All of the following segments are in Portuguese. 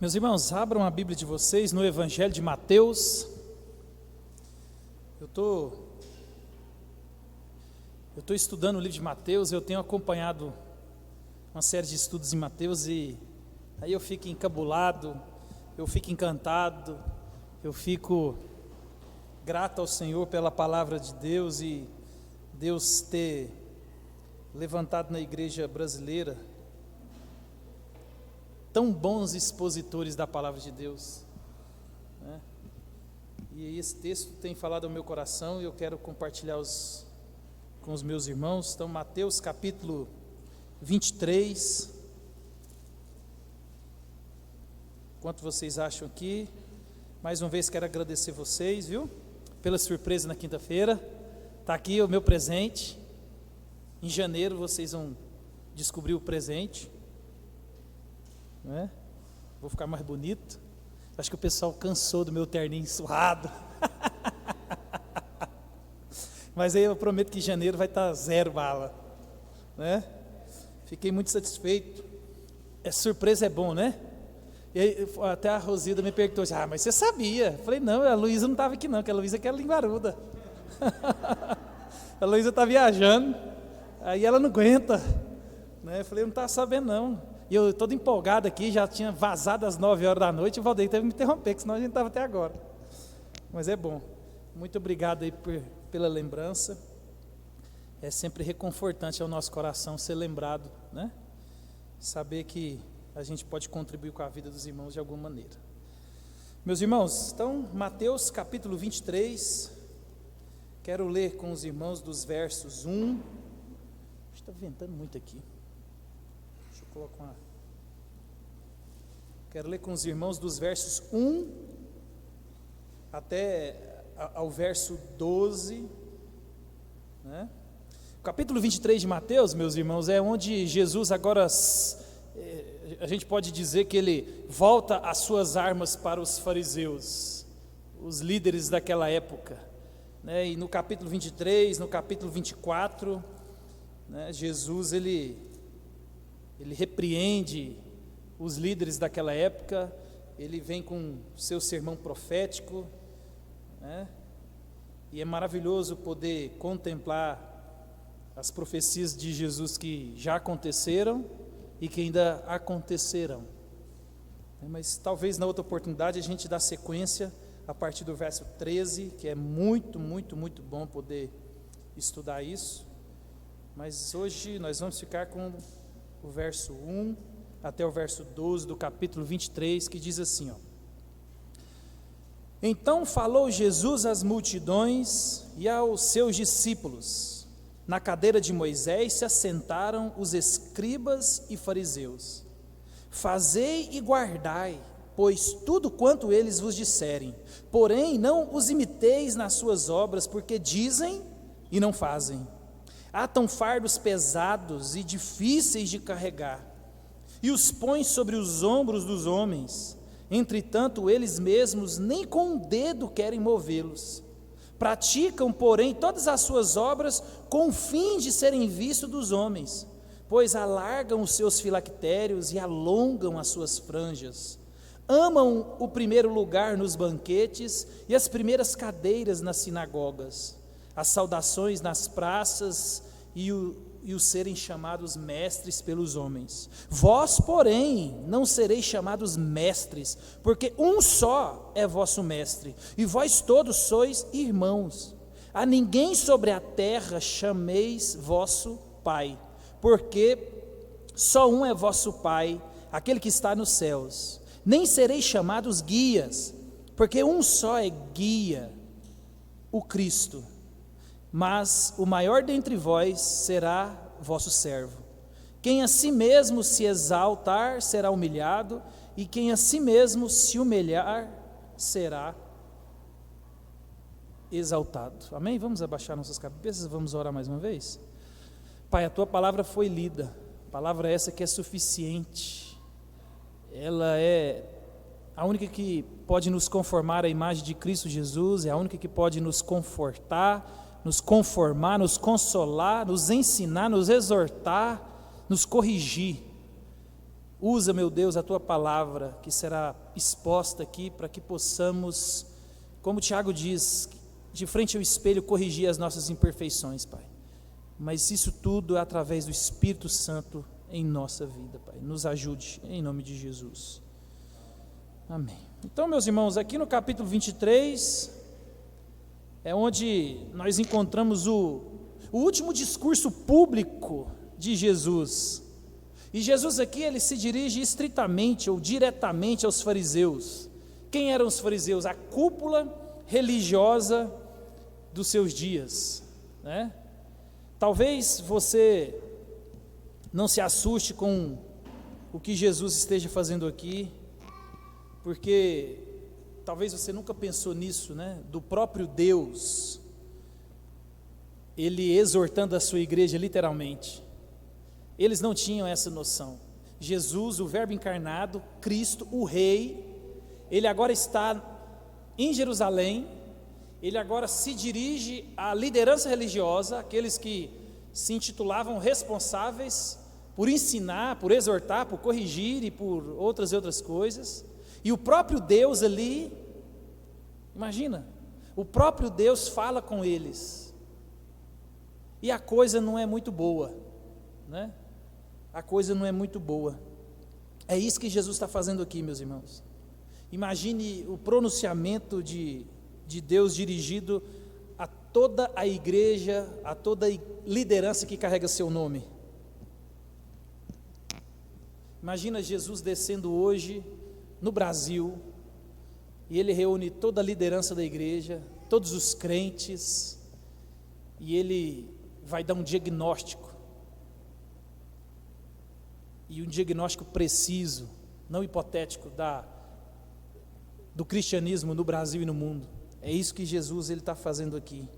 Meus irmãos, abram a Bíblia de vocês no Evangelho de Mateus. Eu estou estudando o livro de Mateus, eu tenho acompanhado uma série de estudos em Mateus e aí eu fico encabulado, eu fico encantado, eu fico grato ao Senhor pela palavra de Deus e Deus ter levantado na igreja brasileira tão bons expositores da palavra de Deus, né? E esse texto tem falado ao meu coração e eu quero compartilhar com os meus irmãos. Então, Mateus capítulo 23. Quanto vocês acham aqui? Mais uma vez quero agradecer vocês, viu? Pela surpresa na quinta-feira. Está aqui o meu presente. Em janeiro vocês vão descobrir o presente. Não é? Vou ficar mais bonito. Acho que o pessoal cansou do meu terninho surrado. Mas aí eu prometo que em janeiro vai estar 0 bala, né? Fiquei muito satisfeito. Surpresa é bom, né? E aí, até a Rosilda me perguntou: mas você sabia? Eu falei: não, a Luísa não estava aqui não, que a Luísa quer linguaruda. A Luísa está viajando, aí ela não aguenta, né? Eu falei: não estava sabendo não. E eu todo empolgado aqui, já tinha vazado às 9 horas da noite, e o Valdeir teve que me interromper, senão a gente estava até agora. Mas é bom. Muito obrigado aí pela lembrança. É sempre reconfortante ao nosso coração ser lembrado, né? Saber que a gente pode contribuir com a vida dos irmãos de alguma maneira. Meus irmãos, então, Mateus capítulo 23, quero ler com os irmãos dos versos 1, está ventando muito aqui. Quero ler com os irmãos dos versos 1 até ao verso 12, né? O capítulo 23 de Mateus, meus irmãos, é onde Jesus agora, a gente pode dizer que ele volta as suas armas para os fariseus, os líderes daquela época, né? E no capítulo 23, no capítulo 24, né, Jesus ele repreende os líderes daquela época, ele vem com seu sermão profético, né? E é maravilhoso poder contemplar as profecias de Jesus que já aconteceram e que ainda acontecerão. Mas talvez na outra oportunidade a gente dá sequência a partir do verso 13, que é muito, muito, muito bom poder estudar isso. Mas hoje nós vamos ficar com o verso 1 até o verso 12 do capítulo 23, que diz assim, ó: Então falou Jesus às multidões e aos seus discípulos. Na cadeira de Moisés se assentaram os escribas e fariseus. Fazei e guardai, pois tudo quanto eles vos disserem, porém não os imiteis nas suas obras, porque dizem e não fazem. Atam fardos pesados e difíceis de carregar, e os põem sobre os ombros dos homens, entretanto eles mesmos nem com um dedo querem movê-los. Praticam, porém, todas as suas obras com o fim de serem vistos dos homens, pois alargam os seus filactérios e alongam as suas franjas. Amam o primeiro lugar nos banquetes e as primeiras cadeiras nas sinagogas, as saudações nas praças e os serem chamados mestres pelos homens. Vós, porém, não sereis chamados mestres, porque um só é vosso mestre, e vós todos sois irmãos. A ninguém sobre a terra chameis vosso Pai, porque só um é vosso Pai, aquele que está nos céus. Nem sereis chamados guias, porque um só é guia, o Cristo. Mas o maior dentre vós será vosso servo. Quem a si mesmo se exaltar será humilhado, e quem a si mesmo se humilhar será exaltado. Amém? Vamos abaixar nossas cabeças, vamos orar mais uma vez? Pai, a tua palavra foi lida, palavra essa que é suficiente, ela é a única que pode nos conformar à imagem de Cristo Jesus, é a única que pode nos confortar, nos conformar, nos consolar, nos ensinar, nos exortar, nos corrigir. Usa, meu Deus, a tua palavra que será exposta aqui para que possamos, como o Tiago diz, de frente ao espelho corrigir as nossas imperfeições, Pai. Mas isso tudo é através do Espírito Santo em nossa vida, Pai. Nos ajude, em nome de Jesus. Amém. Então, meus irmãos, aqui no capítulo 23, é onde nós encontramos o último discurso público de Jesus. E Jesus aqui, ele se dirige estritamente ou diretamente aos fariseus. Quem eram os fariseus? A cúpula religiosa dos seus dias, né? Talvez você não se assuste com o que Jesus esteja fazendo aqui, porque talvez você nunca pensou nisso, né? Do próprio Deus, ele exortando a sua igreja literalmente. Eles não tinham essa noção. Jesus, o Verbo encarnado, Cristo, o Rei, ele agora está em Jerusalém, ele agora se dirige à liderança religiosa, aqueles que se intitulavam responsáveis por ensinar, por exortar, por corrigir e por outras e outras coisas, e o próprio Deus ali, imagina, o próprio Deus fala com eles, e a coisa não é muito boa, né? A coisa não é muito boa. É isso que Jesus está fazendo aqui, meus irmãos. Imagine o pronunciamento de Deus dirigido a toda a igreja, a toda a liderança que carrega seu nome. Imagina Jesus descendo hoje no Brasil, e ele reúne toda a liderança da igreja, todos os crentes, e ele vai dar um diagnóstico, e um diagnóstico preciso, não hipotético, do cristianismo no Brasil e no mundo. É isso que Jesus está fazendo aqui.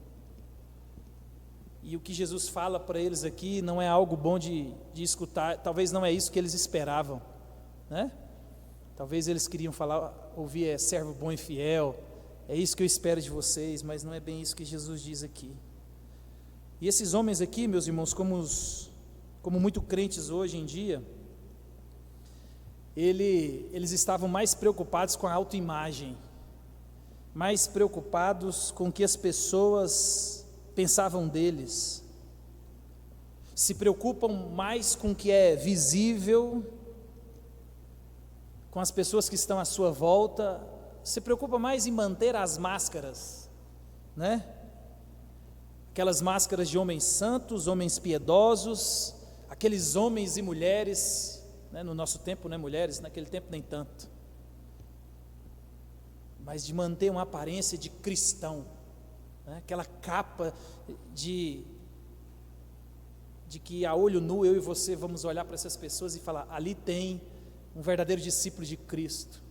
E o que Jesus fala para eles aqui não é algo bom de escutar, talvez não é isso que eles esperavam, né? Talvez eles queriam ouvir servo bom e fiel, é isso que eu espero de vocês, mas não é bem isso que Jesus diz aqui. E esses homens aqui, meus irmãos, como muito crentes hoje em dia, eles estavam mais preocupados com a autoimagem, mais preocupados com o que as pessoas pensavam deles, se preocupam mais com o que é visível, com as pessoas que estão à sua volta, se preocupa mais em manter as máscaras, né? Aquelas máscaras de homens santos, homens piedosos, aqueles homens e mulheres, né? No nosso tempo, né, mulheres, naquele tempo nem tanto, mas de manter uma aparência de cristão, né? Aquela capa de que a olho nu eu e você vamos olhar para essas pessoas e falar, ali tem um verdadeiro discípulo de Cristo.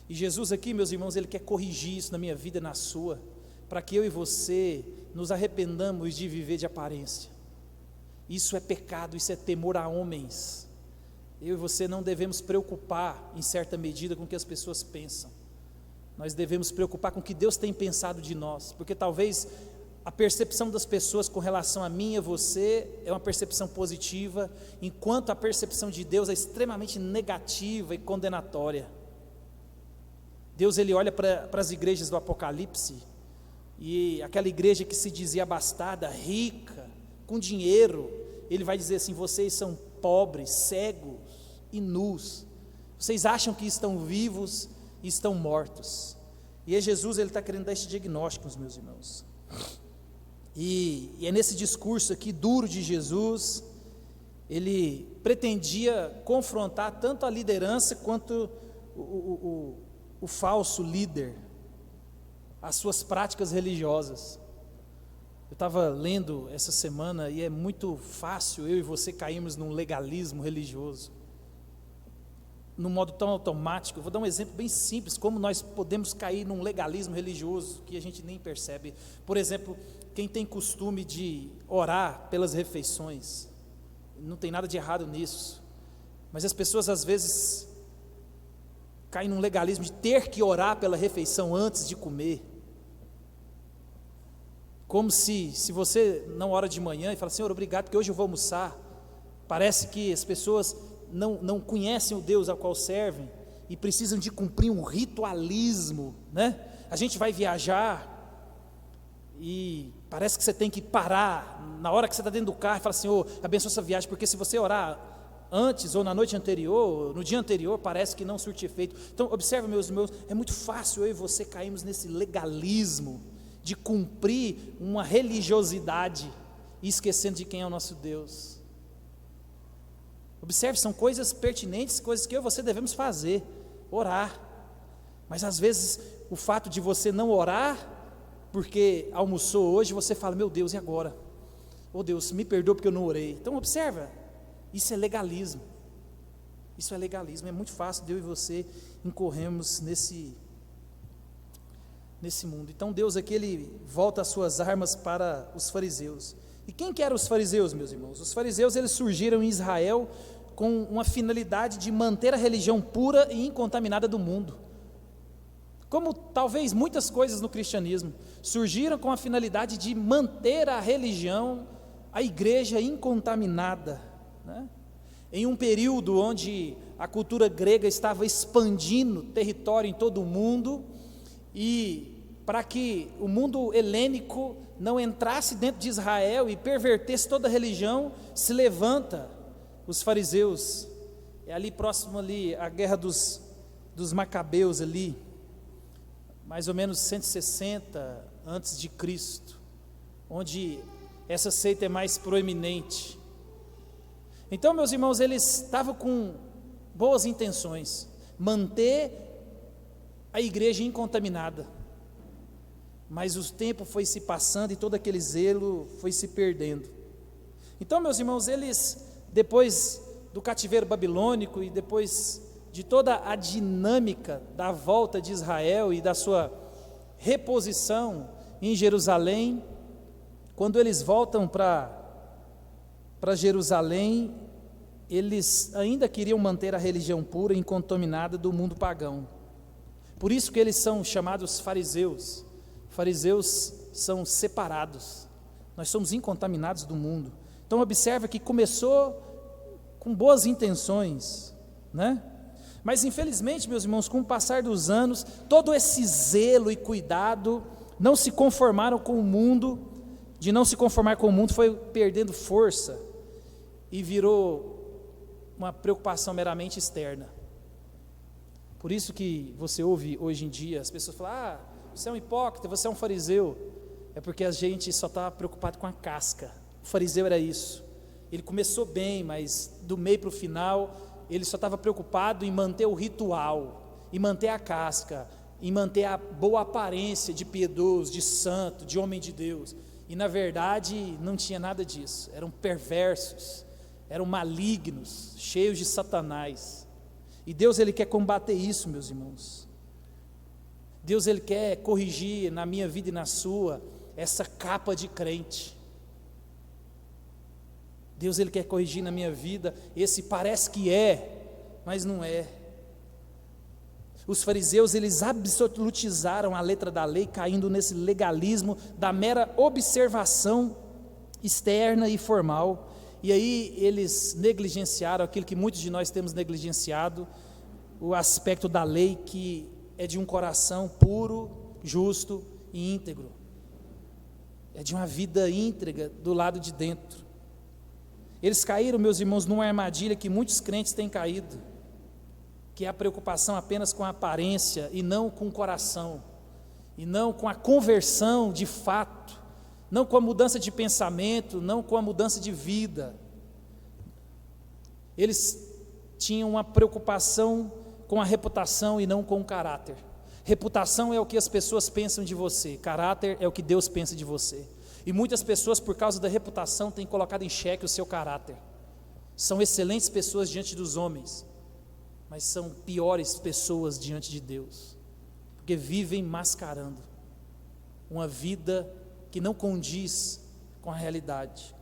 E Jesus aqui, meus irmãos, ele quer corrigir isso na minha vida e na sua, para que eu e você nos arrependamos de viver de aparência. Isso é pecado, isso é temor a homens. Eu e você não devemos preocupar em certa medida com o que as pessoas pensam. Nós devemos preocupar com o que Deus tem pensado de nós, porque talvez a percepção das pessoas com relação a mim e a você é uma percepção positiva, enquanto a percepção de Deus é extremamente negativa e condenatória. Deus, ele olha para as igrejas do Apocalipse, e aquela igreja que se dizia abastada, rica, com dinheiro, ele vai dizer assim, vocês são pobres, cegos e nus, vocês acham que estão vivos e estão mortos. E é Jesus, ele está querendo dar esse diagnóstico, meus irmãos. E é nesse discurso aqui duro de Jesus, ele pretendia confrontar tanto a liderança quanto o falso líder, as suas práticas religiosas. Eu estava lendo essa semana e é muito fácil eu e você cairmos num legalismo religioso, num modo tão automático. Eu vou dar um exemplo bem simples, como nós podemos cair num legalismo religioso que a gente nem percebe. Por exemplo, quem tem costume de orar pelas refeições, não tem nada de errado nisso, mas as pessoas às vezes caem num legalismo de ter que orar pela refeição antes de comer, como se você não ora de manhã e fala, Senhor, obrigado, porque hoje eu vou almoçar. Parece que as pessoas não conhecem o Deus ao qual servem e precisam de cumprir um ritualismo, né? A gente vai viajar e parece que você tem que parar na hora que você está dentro do carro e falar: Senhor, abençoa essa viagem, porque se você orar antes ou na noite anterior, no dia anterior, parece que não surte efeito. Então observe, meus irmãos, é muito fácil eu e você cairmos nesse legalismo de cumprir uma religiosidade e esquecendo de quem é o nosso Deus. Observe, são coisas pertinentes, coisas que eu e você devemos fazer, orar. Mas às vezes o fato de você não orar porque almoçou hoje, você fala: meu Deus, e agora? Oh Deus, me perdoa porque eu não orei. Então observa, isso é legalismo. Isso é legalismo. É muito fácil de eu e você incorrermos nesse mundo. Então Deus aqui, Ele volta as suas armas para os fariseus. E quem que eram os fariseus, meus irmãos? Os fariseus, eles surgiram em Israel com uma finalidade de manter a religião pura e incontaminada do mundo. Como talvez muitas coisas no cristianismo, surgiram com a finalidade de manter a religião, a igreja incontaminada, né? Em um período onde a cultura grega estava expandindo território em todo o mundo, e para que o mundo helênico não entrasse dentro de Israel e pervertesse toda a religião, se levanta os fariseus. É ali próximo ali a guerra dos Macabeus ali, mais ou menos 160 antes de Cristo, onde essa seita é mais proeminente. Então, meus irmãos, eles estavam com boas intenções, manter a igreja incontaminada, mas o tempo foi se passando e todo aquele zelo foi se perdendo. Então, meus irmãos, eles, depois do cativeiro babilônico e depois de toda a dinâmica da volta de Israel e da sua reposição em Jerusalém, quando eles voltam para Jerusalém, eles ainda queriam manter a religião pura e incontaminada do mundo pagão. Por isso que eles são chamados fariseus. Fariseus são separados, nós somos incontaminados do mundo. Então observa que começou com boas intenções, né? Mas infelizmente, meus irmãos, com o passar dos anos, todo esse zelo e cuidado, não se conformaram com o mundo, de não se conformar com o mundo foi perdendo força e virou uma preocupação meramente externa. Por isso que você ouve hoje em dia as pessoas falam: você é um hipócrita, você é um fariseu. É porque a gente só está preocupado com a casca. O fariseu era isso, ele começou bem, mas do meio para o final ele só estava preocupado em manter o ritual, em manter a casca, em manter a boa aparência de piedoso, de santo, de homem de Deus. E na verdade não tinha nada disso, eram perversos, eram malignos, cheios de Satanás. E Deus, Ele quer combater isso, meus irmãos. Deus, Ele quer corrigir na minha vida e na sua, essa capa de crente. Deus, Ele quer corrigir na minha vida esse parece que é, mas não é. Os fariseus, eles absolutizaram a letra da lei, caindo nesse legalismo da mera observação externa e formal. E aí eles negligenciaram aquilo que muitos de nós temos negligenciado, o aspecto da lei que é de um coração puro, justo e íntegro. É de uma vida íntegra do lado de dentro. Eles caíram, meus irmãos, numa armadilha que muitos crentes têm caído, que é a preocupação apenas com a aparência e não com o coração, e não com a conversão de fato, não com a mudança de pensamento, não com a mudança de vida. Eles tinham uma preocupação com a reputação e não com o caráter. Reputação é o que as pessoas pensam de você, caráter é o que Deus pensa de você. E muitas pessoas, por causa da reputação, têm colocado em xeque o seu caráter. São excelentes pessoas diante dos homens, mas são piores pessoas diante de Deus, porque vivem mascarando uma vida que não condiz com a realidade.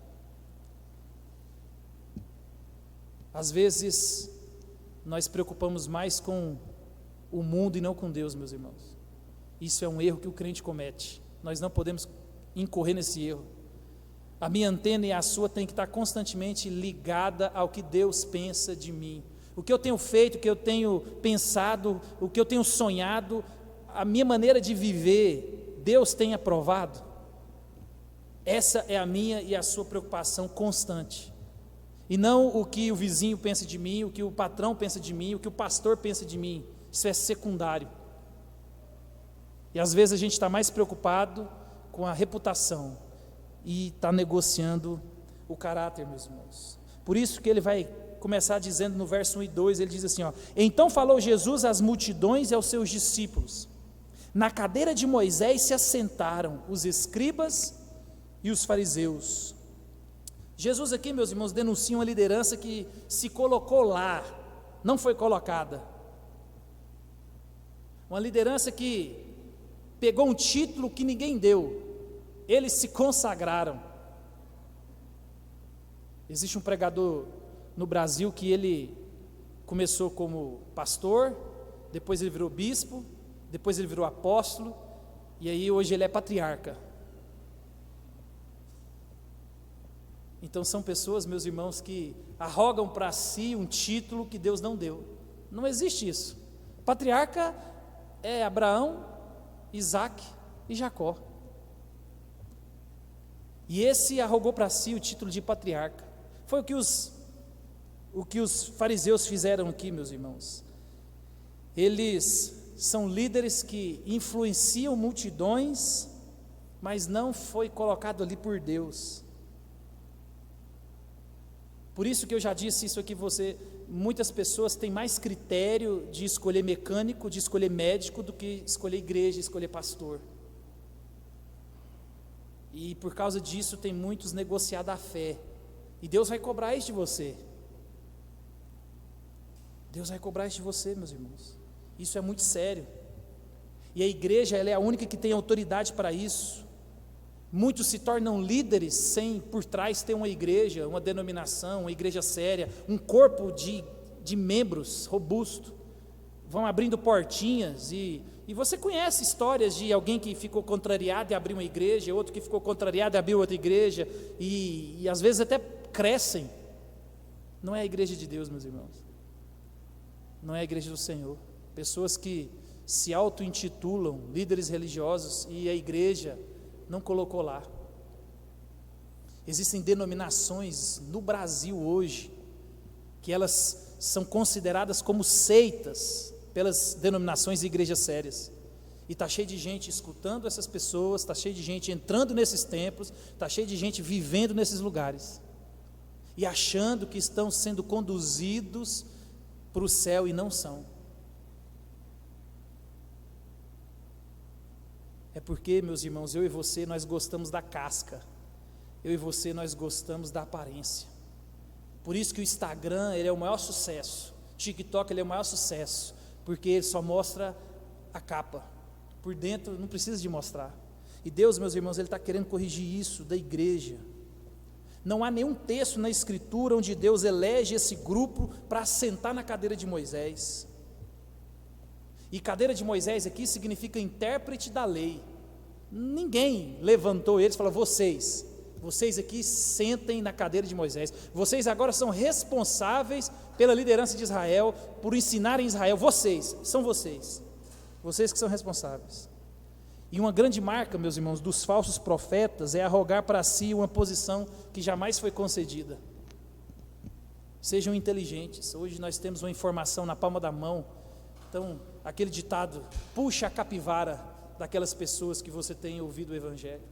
Às vezes, nós preocupamos mais com o mundo e não com Deus, meus irmãos. Isso é um erro que o crente comete. Nós não podemos incorrer nesse erro. A minha antena e a sua tem que estar constantemente ligada ao que Deus pensa de mim. O que eu tenho feito, o que eu tenho pensado, o que eu tenho sonhado, a minha maneira de viver, Deus tem aprovado? Essa é a minha e a sua preocupação constante. E não o que o vizinho pensa de mim, o que o patrão pensa de mim, o que o pastor pensa de mim. Isso é secundário. E às vezes a gente está mais preocupado com a reputação e está negociando o caráter, meus irmãos. Por isso que ele vai começar dizendo no verso 1 e 2, ele diz assim, então falou Jesus às multidões e aos seus discípulos. Na cadeira de Moisés se assentaram os escribas e os fariseus. Jesus aqui, meus irmãos, denuncia uma liderança que se colocou lá, não foi colocada. Uma liderança que pegou um título que ninguém deu. Eles se consagraram. Existe um pregador no Brasil que ele começou como pastor, depois ele virou bispo, depois ele virou apóstolo, e aí hoje ele é patriarca. Então são pessoas, meus irmãos, que arrogam para si um título que Deus não deu. Não existe isso. Patriarca é Abraão, Isaac e Jacó. E esse arrogou para si o título de patriarca. Foi o que os fariseus fizeram aqui, meus irmãos. Eles são líderes que influenciam multidões, mas não foi colocado ali por Deus. Por isso que eu já disse isso aqui, muitas pessoas têm mais critério de escolher mecânico, de escolher médico, do que escolher igreja, escolher pastor. E por causa disso tem muitos negociado a fé. E Deus vai cobrar isso de você. Deus vai cobrar isso de você, meus irmãos. Isso é muito sério. E a igreja, ela é a única que tem autoridade para isso. Muitos se tornam líderes sem por trás ter uma igreja, uma denominação, uma igreja séria, um corpo de membros robusto. Vão abrindo portinhas e você conhece histórias de alguém que ficou contrariado e abriu uma igreja, outro que ficou contrariado e abriu outra igreja, e às vezes até crescem. Não é a igreja de Deus, meus irmãos. Não é a igreja do Senhor. Pessoas que se auto-intitulam líderes religiosos e a igreja não colocou lá. Existem denominações no Brasil hoje que elas são consideradas como seitas pelas denominações e igrejas sérias. E está cheio de gente escutando essas pessoas, está cheio de gente entrando nesses templos, está cheio de gente vivendo nesses lugares e achando que estão sendo conduzidos para o céu e não são. É porque, meus irmãos, eu e você, nós gostamos da casca. Eu e você, nós gostamos da aparência. Por isso que o Instagram, ele é o maior sucesso. O TikTok, ele é o maior sucesso. Porque ele só mostra a capa. Por dentro, não precisa de mostrar. E Deus, meus irmãos, Ele está querendo corrigir isso da igreja. Não há nenhum texto na Escritura onde Deus elege esse grupo para assentar na cadeira de Moisés. E cadeira de Moisés aqui significa intérprete da lei. Ninguém levantou eles e falou: vocês aqui sentem na cadeira de Moisés. Vocês agora são responsáveis pela liderança de Israel, por ensinarem Israel. São vocês que são responsáveis. E uma grande marca, meus irmãos, dos falsos profetas é arrogar para si uma posição que jamais foi concedida. Sejam inteligentes. Hoje nós temos uma informação na palma da mão. Então, aquele ditado, puxa a capivara daquelas pessoas que você tem ouvido o Evangelho.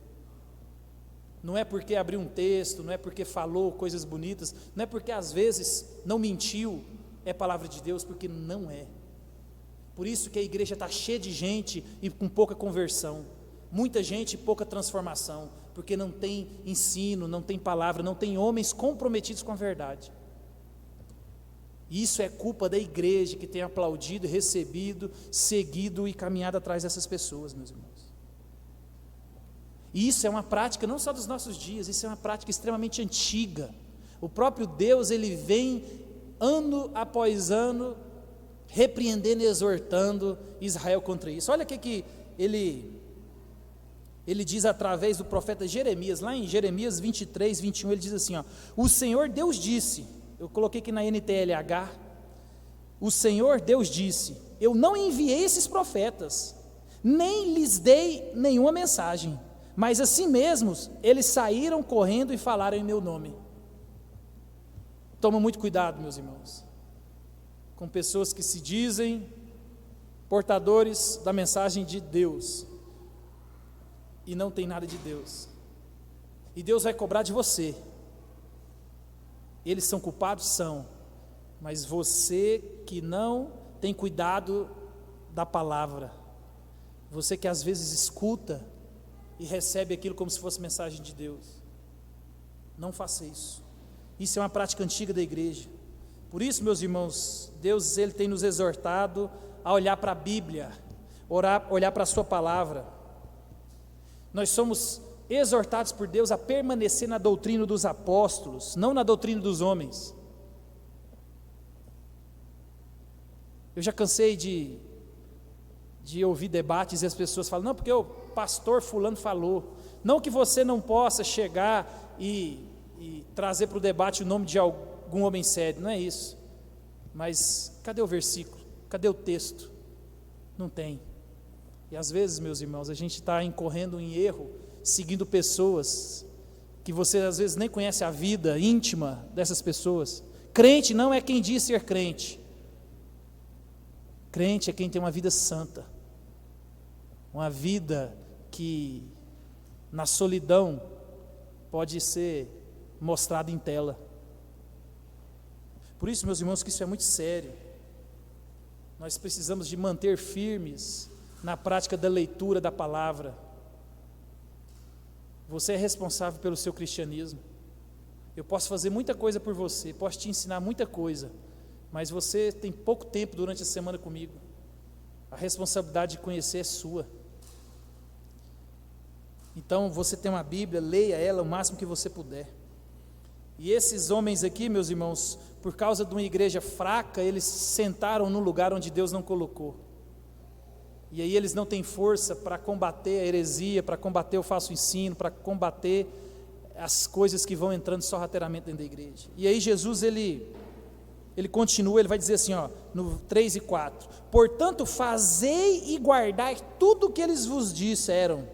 Não é porque abriu um texto, não é porque falou coisas bonitas, não é porque às vezes não mentiu, é palavra de Deus, porque não é. Por isso que a igreja está cheia de gente e com pouca conversão, muita gente e pouca transformação, porque não tem ensino, não tem palavra, não tem homens comprometidos com a verdade. Isso é culpa da igreja que tem aplaudido, recebido, seguido e caminhado atrás dessas pessoas, meus irmãos. E isso é uma prática não só dos nossos dias, isso é uma prática extremamente antiga. O próprio Deus, Ele vem ano após ano repreendendo e exortando Israel contra isso. Olha o que Ele Ele diz através do profeta Jeremias, lá em Jeremias 23, 21, ele diz assim, ó, o Senhor Deus disse, eu coloquei aqui na NTLH, o Senhor Deus disse, eu não enviei esses profetas, nem lhes dei nenhuma mensagem, mas assim mesmos, eles saíram correndo e falaram em meu nome. Toma muito cuidado, meus irmãos, com pessoas que se dizem portadores da mensagem de Deus, e não tem nada de Deus, e Deus vai cobrar de você. Eles são culpados? São, mas você que não tem cuidado da palavra, você que às vezes escuta e recebe aquilo como se fosse mensagem de Deus, não faça isso. Isso é uma prática antiga da igreja. Por isso, meus irmãos, Deus ele tem nos exortado a olhar para a Bíblia, olhar para a sua palavra. Nós somos exortados por Deus a permanecer na doutrina dos apóstolos, não na doutrina dos homens. Eu já cansei de ouvir debates e as pessoas falam, não, porque o pastor fulano falou. Não que você não possa chegar e trazer para o debate o nome de algum homem sério, não é isso. Mas cadê o versículo? Cadê o texto? Não tem. E às vezes, meus irmãos, a gente está incorrendo em erro, seguindo pessoas que você às vezes nem conhece a vida íntima dessas pessoas. Crente não é quem diz ser crente. Crente é quem tem uma vida santa, uma vida que na solidão pode ser mostrada em tela. Por isso, meus irmãos, que isso é muito sério. Nós precisamos de manter firmes na prática da leitura da palavra. Você é responsável pelo seu cristianismo. Eu posso fazer muita coisa por você, posso te ensinar muita coisa, mas você tem pouco tempo durante a semana comigo. A responsabilidade de conhecer é sua. Então, você tem uma Bíblia, leia ela o máximo que você puder. E esses homens aqui, meus irmãos, por causa de uma igreja fraca, eles sentaram num lugar onde Deus não colocou. E aí eles não têm força para combater a heresia, para combater o falso ensino, para combater as coisas que vão entrando sorrateiramente dentro da igreja. E aí Jesus, ele continua, ele vai dizer assim, ó, no 3 e 4, portanto fazei e guardai tudo o que eles vos disseram,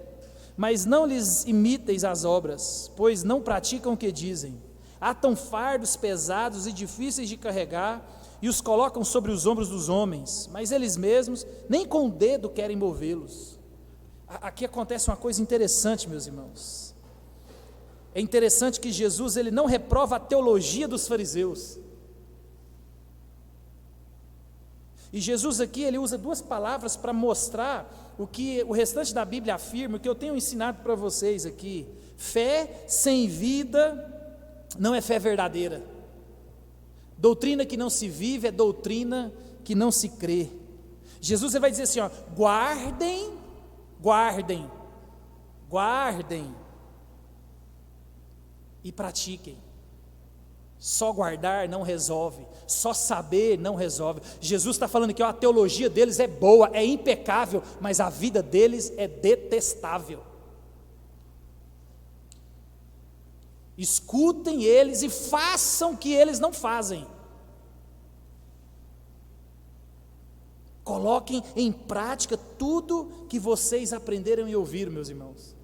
mas não lhes imiteis as obras, pois não praticam o que dizem. Atam fardos pesados e difíceis de carregar, e os colocam sobre os ombros dos homens, mas eles mesmos nem com o dedo querem movê-los. Aqui acontece uma coisa interessante, meus irmãos. É interessante que Jesus ele não reprova a teologia dos fariseus. E Jesus aqui ele usa duas palavras para mostrar o que o restante da Bíblia afirma, o que eu tenho ensinado para vocês aqui. Fé sem vida não é fé verdadeira. Doutrina que não se vive é doutrina que não se crê. Jesus vai dizer assim, ó, guardem e pratiquem. Só guardar não resolve, só saber não resolve. Jesus está falando que ó, a teologia deles é boa, é impecável, mas a vida deles é detestável. Escutem eles e façam o que eles não fazem. Coloquem em prática tudo que vocês aprenderam e ouviram, meus irmãos.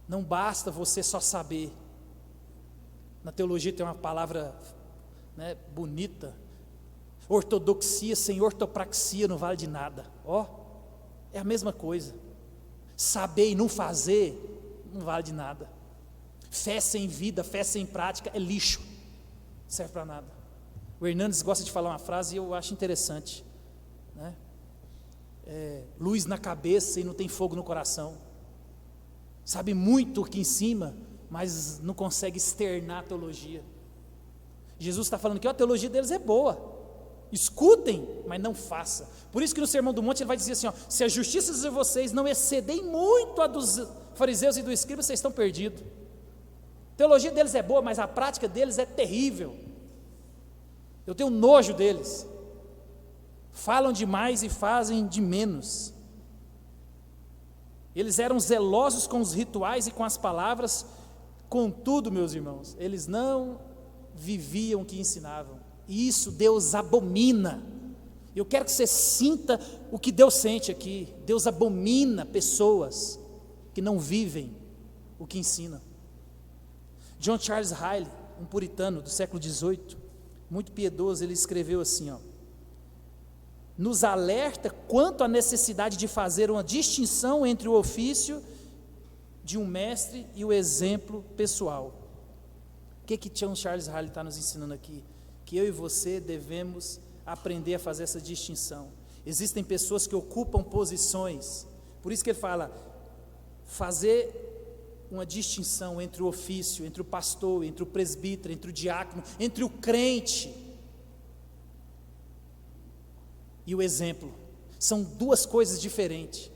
Não basta você só saber. Na teologia tem uma palavra bonita. Ortodoxia sem ortopraxia não vale de nada. É a mesma coisa. Saber e não fazer não vale de nada. Fé sem vida, fé sem prática é lixo, não serve para nada. O Hernandes gosta de falar uma frase e eu acho interessante, né? Luz na cabeça e não tem fogo no coração. Sabe muito aqui em cima, mas não consegue externar a teologia. Jesus está falando que a teologia deles é boa, escutem, mas não façam. Por isso que no Sermão do Monte ele vai dizer assim, ó, se a justiça de vocês não excedem muito a dos fariseus e dos escribas, vocês estão perdidos. A teologia deles é boa, mas a prática deles é terrível. Eu tenho nojo deles. Falam demais e fazem de menos. Eles eram zelosos com os rituais e com as palavras, contudo, meus irmãos, eles não viviam o que ensinavam. E isso Deus abomina. Eu quero que você sinta o que Deus sente aqui. Deus abomina pessoas que não vivem o que ensinam. John Charles Riley, um puritano do século XVIII, muito piedoso, ele escreveu assim, nos alerta quanto à necessidade de fazer uma distinção entre o ofício de um mestre e o exemplo pessoal. O que John Charles Riley está nos ensinando aqui? Que eu e você devemos aprender a fazer essa distinção. Existem pessoas que ocupam posições, por isso que ele fala, fazer uma distinção entre o ofício, entre o pastor, entre o presbítero, entre o diácono, entre o crente e o exemplo. São duas coisas diferentes.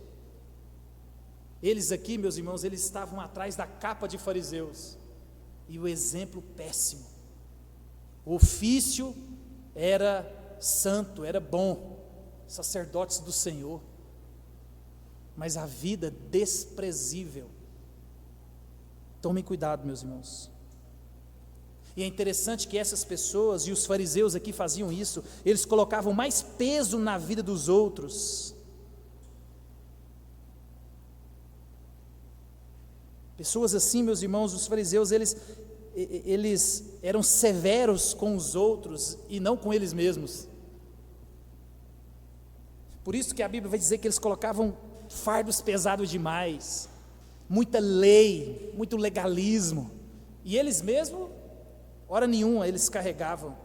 Eles aqui, meus irmãos, eles estavam atrás da capa de fariseus, e o exemplo péssimo. O ofício era santo, era bom, sacerdotes do Senhor, mas a vida desprezível. Tomem cuidado, meus irmãos. E é interessante que essas pessoas, e os fariseus aqui faziam isso, eles colocavam mais peso na vida dos outros. Pessoas assim, meus irmãos, os fariseus, eles eram severos com os outros e não com eles mesmos. Por isso que a Bíblia vai dizer que eles colocavam fardos pesados demais, muita lei, muito legalismo, e eles mesmos, hora nenhuma, eles carregavam,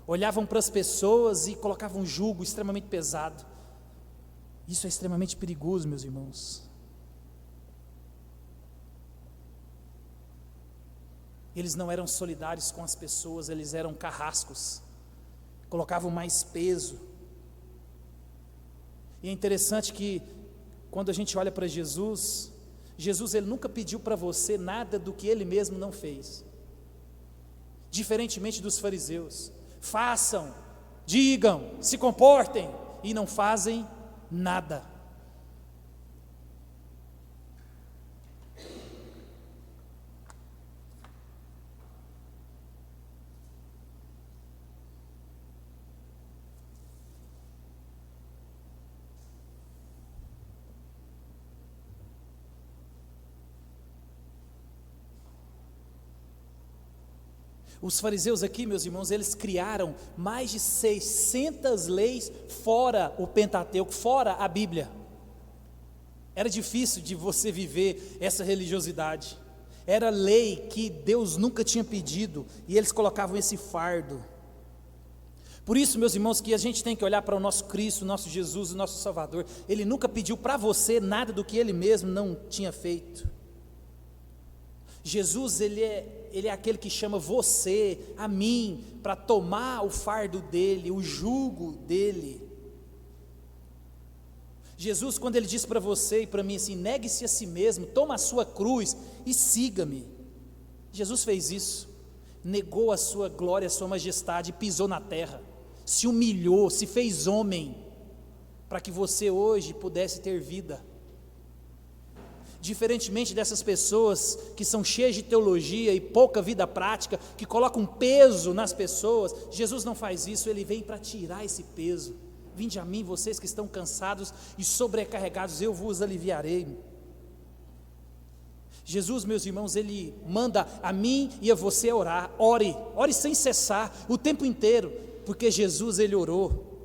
olhavam para as pessoas e colocavam um jugo extremamente pesado. Isso é extremamente perigoso, meus irmãos. Eles não eram solidários com as pessoas, eles eram carrascos, colocavam mais peso. E é interessante que, quando a gente olha para Jesus, ele nunca pediu para você nada do que ele mesmo não fez. Diferentemente dos fariseus, façam, digam, se comportem, e não fazem nada. Os fariseus aqui, meus irmãos, eles criaram mais de 600 leis fora o Pentateuco, fora a Bíblia. Era difícil de você viver essa religiosidade. Era lei que Deus nunca tinha pedido, e eles colocavam esse fardo. Por isso, meus irmãos, que a gente tem que olhar para o nosso Cristo, o nosso Jesus, o nosso Salvador. Ele nunca pediu para você nada do que Ele mesmo não tinha feito. Jesus, ele é aquele que chama você, a mim, para tomar o fardo dele, o jugo dele. Jesus, quando ele disse para você e para mim assim, negue-se a si mesmo, toma a sua cruz e siga-me. Jesus fez isso, negou a sua glória, a sua majestade, pisou na terra, se humilhou, se fez homem, para que você hoje pudesse ter vida. Diferentemente dessas pessoas que são cheias de teologia e pouca vida prática, que colocam peso nas pessoas, Jesus não faz isso, Ele vem para tirar esse peso. Vinde a mim, vocês que estão cansados e sobrecarregados, eu vos aliviarei. Jesus, meus irmãos, Ele manda a mim e a você orar. Ore sem cessar, o tempo inteiro, porque Jesus, Ele orou.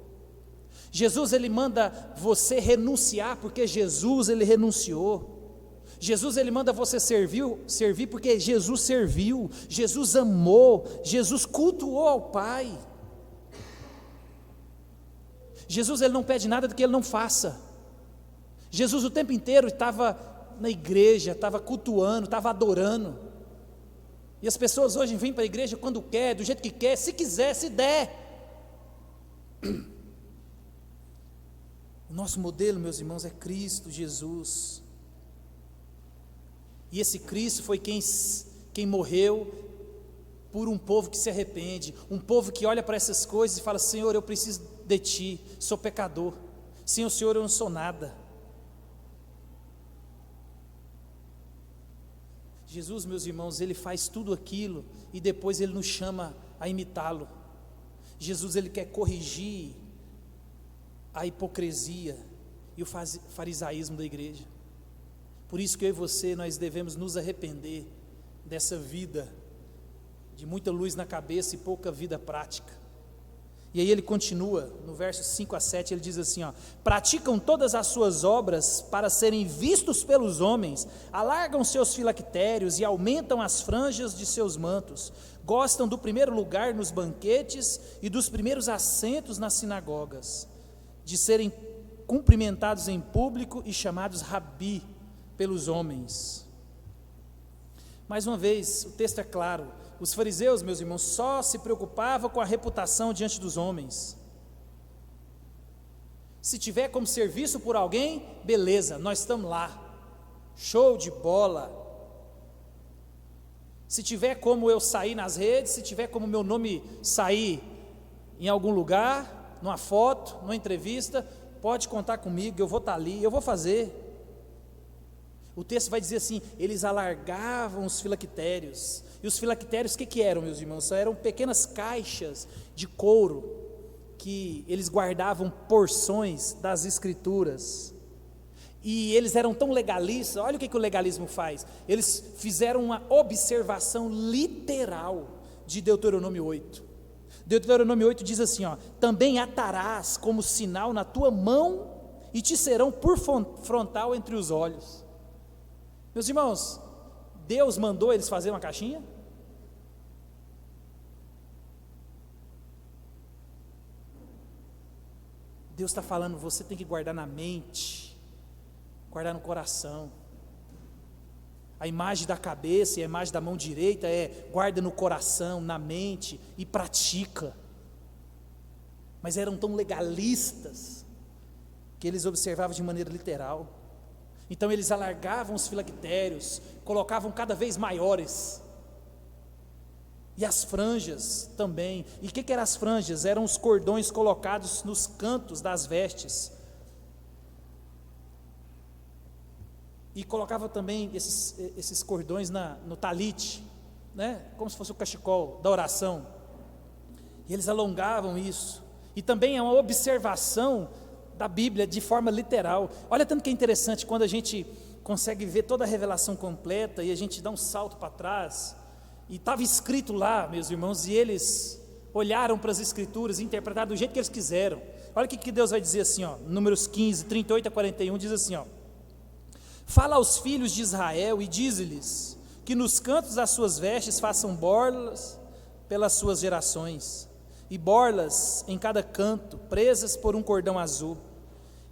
Jesus, Ele manda você renunciar, porque Jesus, Ele renunciou. Jesus, Ele manda você servir porque Jesus serviu, Jesus amou, Jesus cultuou ao Pai. Jesus, Ele não pede nada do que Ele não faça. Jesus o tempo inteiro estava na igreja, estava cultuando, estava adorando. E as pessoas hoje vêm para a igreja quando quer, do jeito que quer, se quiser, se der. O nosso modelo, meus irmãos, é Cristo Jesus. E esse Cristo foi quem morreu por um povo que se arrepende, um povo que olha para essas coisas e fala: Senhor, eu preciso de Ti, sou pecador, sem o Senhor eu não sou nada. Jesus, meus irmãos, ele faz tudo aquilo e depois ele nos chama a imitá-lo. Jesus, ele quer corrigir a hipocrisia e o farisaísmo da igreja. Por isso que eu e você, nós devemos nos arrepender dessa vida de muita luz na cabeça e pouca vida prática. E aí ele continua, no versos 5 a 7, ele diz assim, praticam todas as suas obras para serem vistos pelos homens, alargam seus filactérios e aumentam as franjas de seus mantos, gostam do primeiro lugar nos banquetes e dos primeiros assentos nas sinagogas, de serem cumprimentados em público e chamados rabi pelos homens. Mais uma vez, o texto é claro, os fariseus, meus irmãos, só se preocupavam com a reputação diante dos homens. Se tiver como ser visto por alguém, beleza, nós estamos lá, show de bola. Se tiver como eu sair nas redes, se tiver como meu nome sair em algum lugar, numa foto, numa entrevista, pode contar comigo, eu vou estar ali, eu vou fazer. O texto vai dizer assim, eles alargavam os filactérios. E os filactérios, o que eram, meus irmãos? Eram pequenas caixas de couro, que eles guardavam porções das escrituras. E eles eram tão legalistas, olha o que o legalismo faz. Eles fizeram uma observação literal de Deuteronômio 8. Deuteronômio 8 diz assim, também atarás como sinal na tua mão, e te serão por frontal entre os olhos. Meus irmãos, Deus mandou eles fazerem uma caixinha? Deus está falando, você tem que guardar na mente, guardar no coração. A imagem da cabeça e a imagem da mão direita guarda no coração, na mente e pratica. Mas eram tão legalistas que eles observavam de maneira literal. Então eles alargavam os filactérios, colocavam cada vez maiores. E as franjas também. E o que eram as franjas? Eram os cordões colocados nos cantos das vestes. E colocava também esses cordões no talite, né? Como se fosse o cachecol da oração. E eles alongavam isso. E também é uma observação da Bíblia de forma literal. Olha tanto que é interessante quando a gente consegue ver toda a revelação completa e a gente dá um salto para trás, e estava escrito lá, meus irmãos, e eles olharam para as escrituras e interpretaram do jeito que eles quiseram. Olha o que Deus vai dizer assim, Números 15, 38 a 41, diz assim, fala aos filhos de Israel e dize-lhes que nos cantos das suas vestes façam borlas pelas suas gerações, e borlas em cada canto, presas por um cordão azul.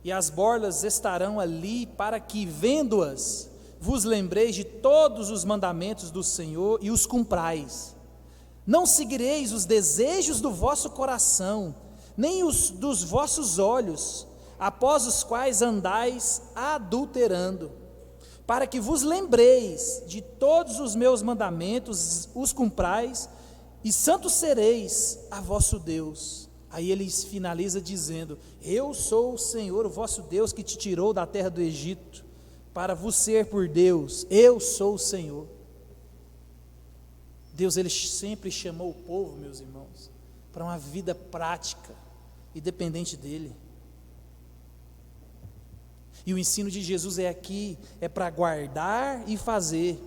E as borlas estarão ali para que, vendo-as, vos lembreis de todos os mandamentos do Senhor e os cumprais. Não seguireis os desejos do vosso coração, nem os dos vossos olhos, após os quais andais adulterando, para que vos lembreis de todos os meus mandamentos, os cumprais, e santos sereis a vosso Deus. Aí ele finaliza dizendo: eu sou o Senhor, o vosso Deus, que te tirou da terra do Egito, para vos ser por Deus. Eu sou o Senhor. Deus, ele sempre chamou o povo, meus irmãos, para uma vida prática e dependente dele. E o ensino de Jesus é para guardar e fazer.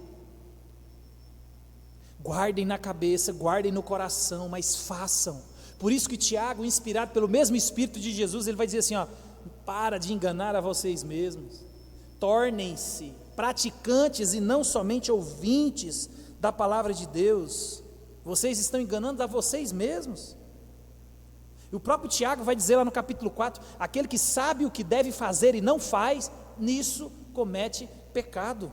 Guardem na cabeça, guardem no coração, mas façam. Por isso que Tiago, inspirado pelo mesmo Espírito de Jesus, ele vai dizer assim, para de enganar a vocês mesmos, tornem-se praticantes e não somente ouvintes da palavra de Deus. Vocês estão enganando a vocês mesmos. E o próprio Tiago vai dizer lá no capítulo 4, aquele que sabe o que deve fazer e não faz, nisso comete pecado.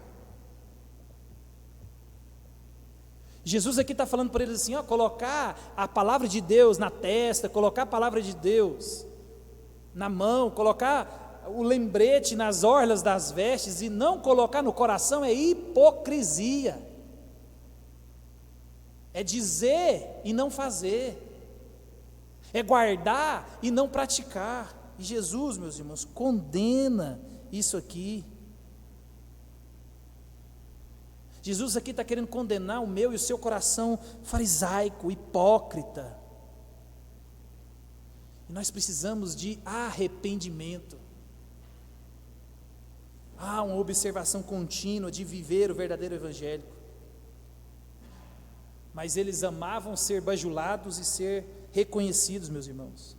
Jesus aqui está falando para eles assim, colocar a palavra de Deus na testa, colocar a palavra de Deus na mão, colocar o lembrete nas orlas das vestes e não colocar no coração é hipocrisia. É dizer e não fazer, é guardar e não praticar. E Jesus, meus irmãos, condena isso aqui. Jesus aqui está querendo condenar o meu e o seu coração farisaico, hipócrita. E nós precisamos de arrependimento. Há uma observação contínua de viver o verdadeiro evangelho. Mas eles amavam ser bajulados e ser reconhecidos, meus irmãos.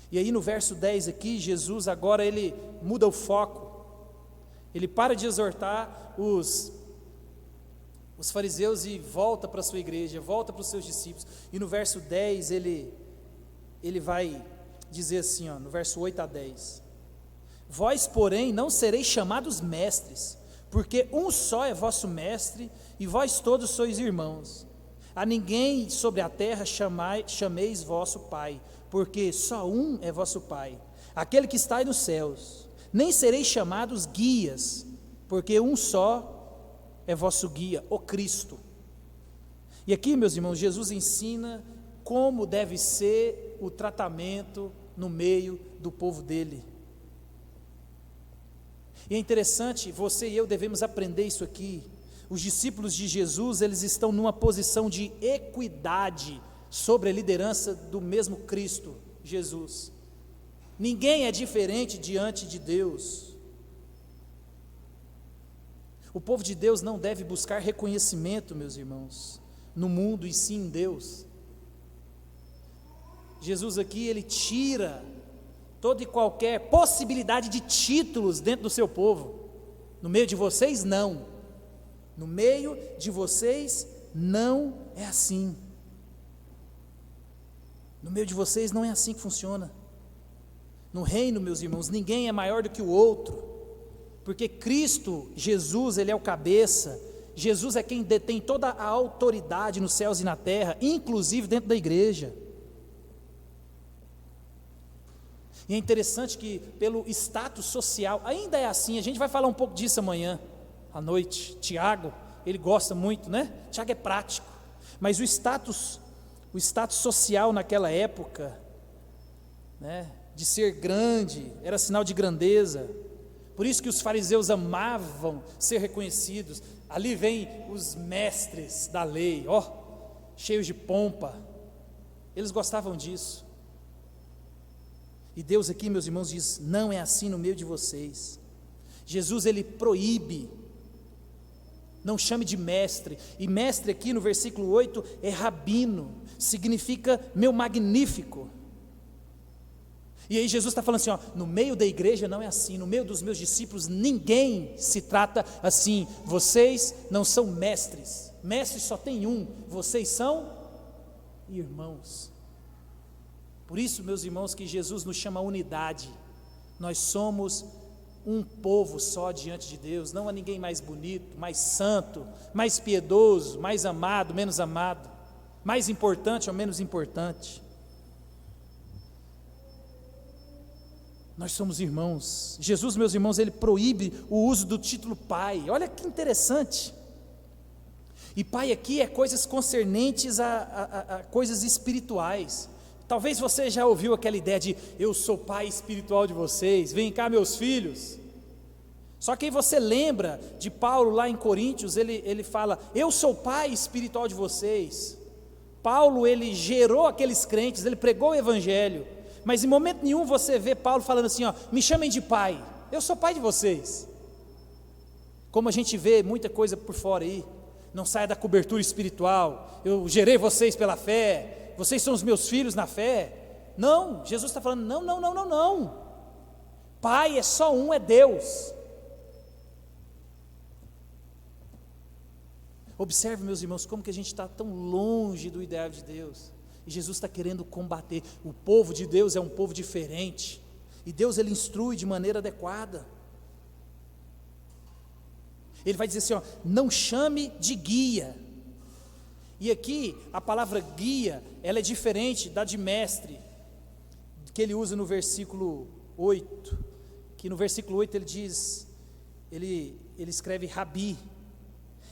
E aí no verso 10 aqui, Jesus agora ele muda o foco. Ele para de exortar os fariseus e volta para a sua igreja, volta para os seus discípulos. E no verso 10 ele vai dizer assim, no verso 8 a 10: Vós, porém, não sereis chamados mestres, porque um só é vosso mestre, e vós todos sois irmãos. A ninguém sobre a terra chameis vosso Pai, porque só um é vosso Pai, aquele que está aí nos céus. Nem sereis chamados guias, porque um só é vosso guia, o Cristo. E aqui, meus irmãos, Jesus ensina como deve ser o tratamento no meio do povo dele. E é interessante, você e eu devemos aprender isso aqui. Os discípulos de Jesus, eles estão numa posição de equidade sobre a liderança do mesmo Cristo, Jesus. Ninguém é diferente diante de Deus. O povo de Deus não deve buscar reconhecimento, meus irmãos, no mundo e sim em Deus. Jesus aqui, ele tira toda e qualquer possibilidade de títulos dentro do seu povo. No meio de vocês, não. No meio de vocês, não é assim. No meio de vocês, não é assim que funciona. No reino, meus irmãos, ninguém é maior do que o outro, porque Cristo, Jesus, Ele é o cabeça. Jesus é quem detém toda a autoridade nos céus e na terra, inclusive dentro da igreja. E é interessante que pelo status social, ainda é assim, a gente vai falar um pouco disso amanhã, à noite. Tiago, ele gosta muito, né? Tiago é prático, mas o status social naquela época, né, de ser grande, era sinal de grandeza. Por isso que os fariseus amavam ser reconhecidos. Ali vem os mestres da lei, cheios de pompa. Eles gostavam disso. E Deus aqui, meus irmãos, diz: não é assim no meio de vocês. Jesus, ele proíbe, não chame de mestre. E mestre aqui no versículo 8 é rabino, significa meu magnífico. E aí Jesus está falando assim, no meio da igreja não é assim, no meio dos meus discípulos ninguém se trata assim. Vocês não são mestres, mestres só tem um, vocês são irmãos. Por isso, meus irmãos, que Jesus nos chama a unidade. Nós somos um povo só diante de Deus. Não há ninguém mais bonito, mais santo, mais piedoso, mais amado, menos amado, mais importante ou menos importante. Nós somos irmãos. Jesus, meus irmãos, ele proíbe o uso do título pai. Olha que interessante. E pai aqui é coisas concernentes a coisas espirituais. Talvez você já ouviu aquela ideia de eu sou pai espiritual de vocês, vem cá meus filhos. Só que aí você lembra de Paulo lá em Coríntios, ele fala, eu sou pai espiritual de vocês. Paulo, ele gerou aqueles crentes, ele pregou o evangelho, mas em momento nenhum você vê Paulo falando assim, me chamem de pai, eu sou pai de vocês. Como a gente vê muita coisa por fora aí, não saia da cobertura espiritual, eu gerei vocês pela fé, vocês são os meus filhos na fé. Não, Jesus está falando, não. Pai é só um, é Deus. Observe, meus irmãos, como que a gente está tão longe do ideal de Deus. E Jesus está querendo combater. O povo de Deus é um povo diferente. E Deus, ele instrui de maneira adequada. Ele vai dizer assim, não chame de guia. E aqui, a palavra guia, ela é diferente da de mestre, que ele usa no versículo 8, que no versículo 8 ele diz, ele escreve rabi,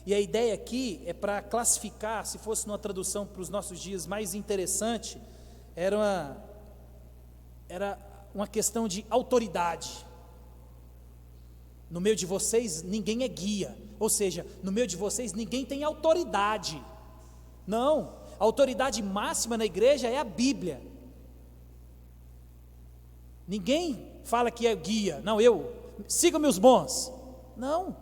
e a ideia aqui é para classificar, se fosse numa tradução para os nossos dias mais interessante, era uma questão de autoridade. No meio de vocês ninguém é guia, ou seja, no meio de vocês ninguém tem autoridade. Não, a autoridade máxima na igreja é a Bíblia. Ninguém fala que é guia, não, sigam-me os bons. Não,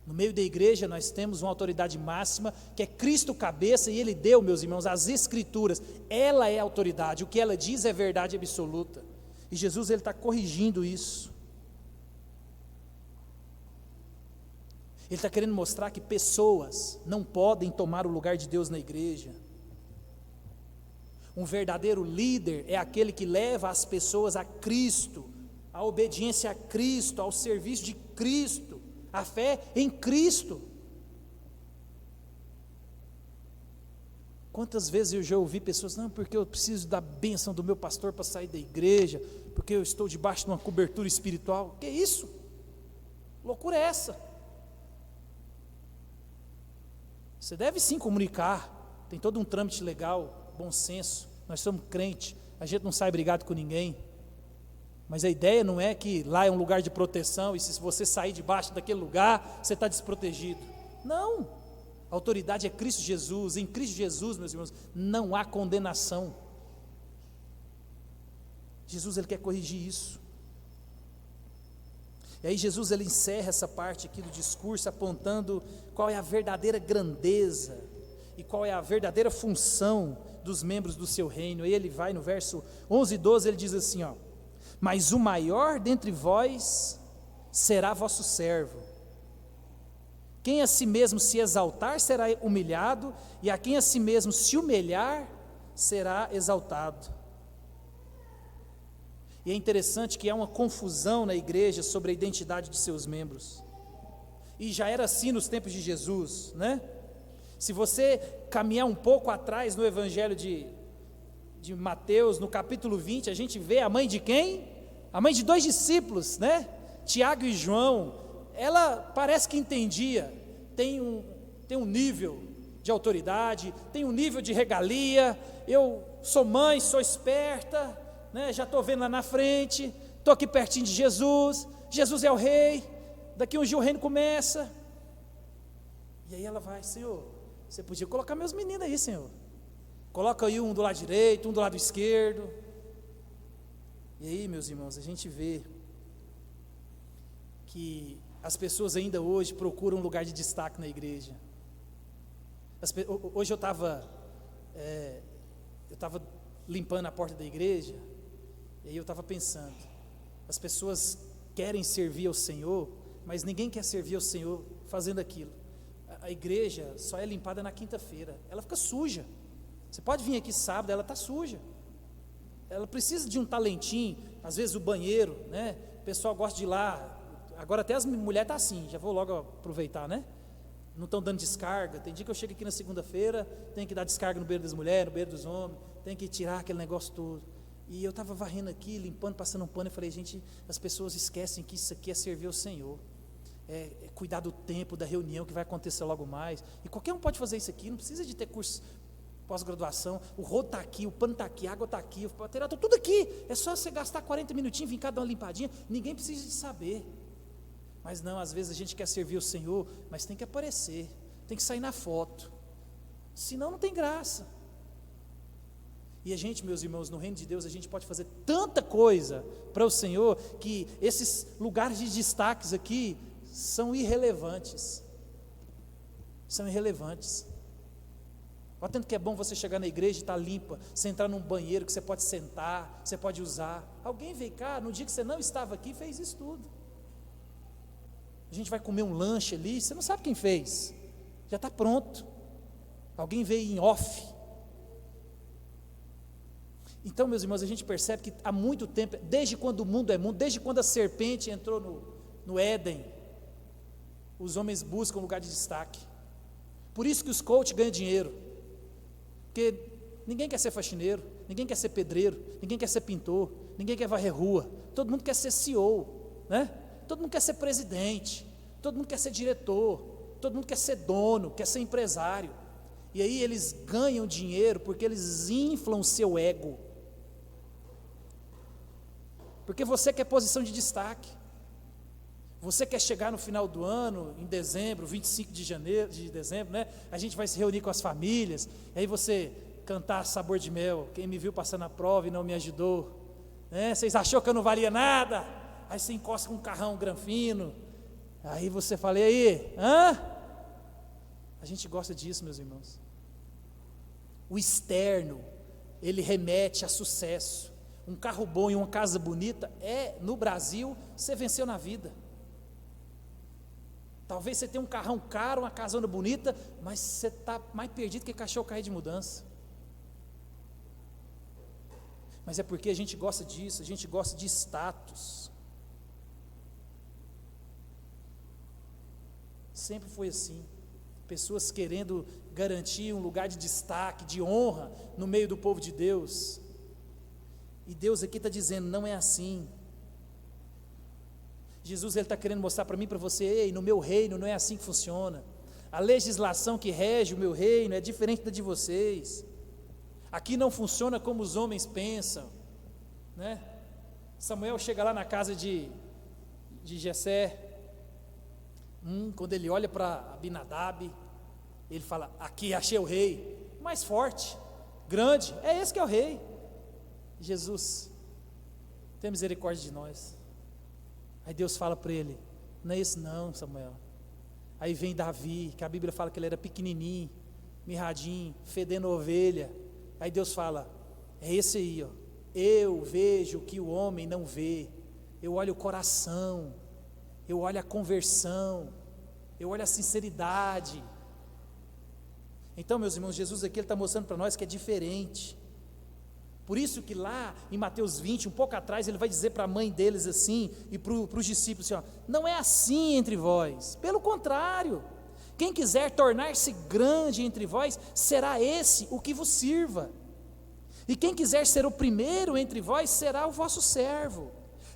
no meio da igreja nós temos uma autoridade máxima, que é Cristo cabeça, e Ele deu, meus irmãos, as Escrituras. Ela é a autoridade, o que ela diz é verdade absoluta, e Jesus Ele está corrigindo isso. Ele está querendo mostrar que pessoas não podem tomar o lugar de Deus na igreja. Um verdadeiro líder é aquele que leva as pessoas a Cristo, a obediência a Cristo, ao serviço de Cristo, a fé em Cristo. Quantas vezes eu já ouvi pessoas, não, porque eu preciso da bênção do meu pastor para sair da igreja, porque eu estou debaixo de uma cobertura espiritual. Que isso? Loucura é essa? Você deve sim comunicar, tem todo um trâmite legal, bom senso, nós somos crentes, a gente não sai brigado com ninguém, mas a ideia não é que lá é um lugar de proteção, e se você sair debaixo daquele lugar, você está desprotegido. Não, a autoridade é Cristo Jesus, em Cristo Jesus, meus irmãos, não há condenação. Jesus Ele quer corrigir isso. E aí Jesus Ele encerra essa parte aqui do discurso apontando qual é a verdadeira grandeza e qual é a verdadeira função dos membros do seu reino. E ele vai no verso 11 e 12, ele diz assim, ó: mas o maior dentre vós será vosso servo. Quem a si mesmo se exaltar será humilhado, e a quem a si mesmo se humilhar será exaltado. E é interessante que há uma confusão na igreja sobre a identidade de seus membros, e já era assim nos tempos de Jesus, né? Se você caminhar um pouco atrás no evangelho de Mateus, no capítulo 20, a gente vê a mãe de quem? A mãe de 2 discípulos, né? Tiago e João. Ela parece que entendia, tem um nível de autoridade, tem um nível de regalia, eu sou mãe, sou esperta, né? Já estou vendo lá na frente, estou aqui pertinho de Jesus, Jesus é o rei, daqui um dia o reino começa. E aí ela vai, Senhor, você podia colocar meus meninos aí, Senhor, coloca aí um do lado direito, um do lado esquerdo. E aí, meus irmãos, a gente vê que as pessoas ainda hoje procuram um lugar de destaque na igreja. Hoje eu estava limpando a porta da igreja, e aí eu estava pensando, as pessoas querem servir ao Senhor, mas ninguém quer servir ao Senhor fazendo aquilo. A igreja só é limpada na quinta-feira, ela fica suja. Você pode vir aqui sábado, ela está suja, ela precisa de um talentinho. Às vezes o banheiro, né? O pessoal gosta de ir lá, agora até as mulheres estão assim, já vou logo aproveitar, né? Não estão dando descarga. Tem dia que eu chego aqui na segunda-feira, tem que dar descarga no banheiro das mulheres, no banheiro dos homens, tem que tirar aquele negócio todo. E eu estava varrendo aqui, limpando, passando um pano, e falei, gente, as pessoas esquecem que isso aqui é servir ao Senhor, é cuidar do tempo, da reunião que vai acontecer logo mais. E qualquer um pode fazer isso aqui, não precisa de ter curso pós-graduação, o rodo está aqui, o pano está aqui, a água está aqui, o material está tudo aqui, é só você gastar 40 minutinhos, vir cá dar uma limpadinha, ninguém precisa de saber. Mas não, às vezes a gente quer servir o Senhor, mas tem que aparecer, tem que sair na foto, senão não tem graça. E a gente, meus irmãos, no reino de Deus, a gente pode fazer tanta coisa para o Senhor, que esses lugares de destaques aqui são irrelevantes. São irrelevantes. Olha tanto que é bom você chegar na igreja e estar limpa, você entrar num banheiro que você pode sentar, você pode usar. Alguém veio cá, no dia que você não estava aqui, fez isso tudo. A gente vai comer um lanche ali, você não sabe quem fez, já está pronto. Alguém veio em off. Então, meus irmãos, a gente percebe que há muito tempo, desde quando o mundo é mundo, desde quando a serpente entrou no Éden, os homens buscam um lugar de destaque. Por isso que os coaches ganham dinheiro, porque ninguém quer ser faxineiro, ninguém quer ser pedreiro, ninguém quer ser pintor, ninguém quer varrer rua, todo mundo quer ser CEO, né? Todo mundo quer ser presidente, todo mundo quer ser diretor, todo mundo quer ser dono, quer ser empresário. E aí eles ganham dinheiro porque eles inflam o seu ego, porque você quer posição de destaque, Você quer chegar no final do ano, em dezembro, 25 de dezembro, né? A gente vai se reunir com as famílias, e aí você cantar Sabor de Mel, quem me viu passando a prova e não me ajudou, né? Vocês achou que eu não valia nada? Aí você encosta com um carrão granfino, aí você fala, e aí, A gente gosta disso, meus irmãos. O externo, ele remete a sucesso. Um carro bom e uma casa bonita, no Brasil, você venceu na vida. Talvez você tenha um carrão caro, uma casona bonita, mas você está mais perdido que cachorro cair de mudança. Mas é porque a gente gosta disso, a gente gosta de status. Sempre foi assim. Pessoas querendo garantir um lugar de destaque, de honra no meio do povo de Deus. E Deus aqui está dizendo, não é assim. Jesus está querendo mostrar para mim e para você, ei, no meu reino não é assim que funciona. A legislação que rege o meu reino é diferente da de vocês. Aqui não funciona como os homens pensam, né? Samuel chega lá na casa de Jessé, quando ele olha para Abinadab, ele fala, aqui achei o rei, mais forte, grande, é esse que é o rei. Jesus, tenha misericórdia de nós. Aí Deus fala para ele, não é esse não, Samuel. Aí vem Davi, que a Bíblia fala que ele era pequenininho, mirradinho, fedendo ovelha. Aí Deus fala, é esse aí, ó. Eu vejo o que o homem não vê. Eu olho o coração, eu olho a conversão, eu olho a sinceridade. Então, meus irmãos, Jesus aqui está mostrando para nós que é diferente. Por isso que lá em Mateus 20, um pouco atrás, ele vai dizer para a mãe deles assim, e para os discípulos assim, ó, não é assim entre vós, pelo contrário, quem quiser tornar-se grande entre vós, será esse o que vos sirva, e quem quiser ser o primeiro entre vós, será o vosso servo,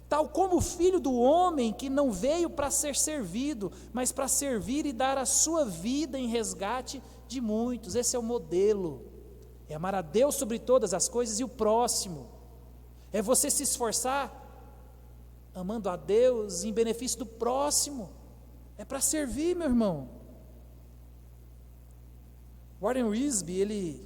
tal como o Filho do homem, que não veio para ser servido, mas para servir e dar a sua vida em resgate de muitos. Esse é o modelo. É amar a Deus sobre todas as coisas e o próximo. É você se esforçar amando a Deus em benefício do próximo. É para servir, meu irmão. Warren Wiersbe, ele